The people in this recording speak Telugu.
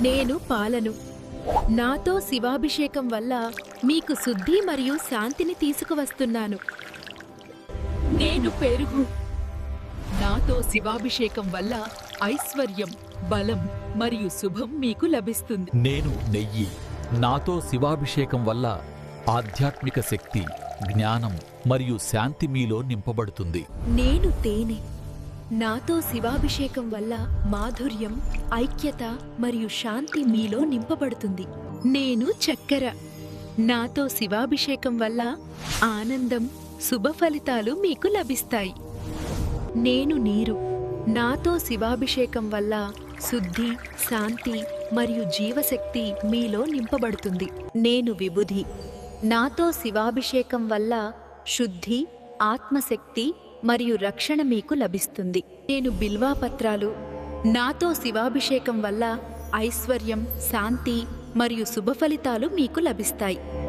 నేను పాలను. నాతో శివాభిషేకం వల్ల మీకు శుద్ధి మరియు శాంతిని తీసుకువస్తున్నాను. నేను పెరుగు. నాతో శివాభిషేకం వల్ల ఐశ్వర్యం, బలం మరియు శుభం మీకు లభిస్తుంది. నేను నెయ్యి. నాతో శివాభిషేకం వల్ల ఆధ్యాత్మిక శక్తి, జ్ఞానం మరియు శాంతి మీలో నింపబడుతుంది. నేను తేనె. నాతో శివాభిషేకం వల్ల మాధుర్యం, ఐక్యత మరియు శాంతి మీలో నింపబడుతుంది. నేను చక్కెర. నాతో శివాభిషేకం వల్ల ఆనందం, శుభ ఫలితాలు మీకు లభిస్తాయి. నేను నీరు. నాతో శివాభిషేకం వల్ల శుద్ధి, శాంతి మరియు జీవశక్తి మీలో నింపబడుతుంది. నేను విభూది. నాతో శివాభిషేకం వల్ల శుద్ధి, ఆత్మశక్తి మరియు రక్షణ మీకు లభిస్తుంది. నేను బిల్వాపత్రాలు. నాతో శివాభిషేకం వల్ల ఐశ్వర్యం, శాంతి మరియు శుభ ఫలితాలు మీకు లభిస్తాయి.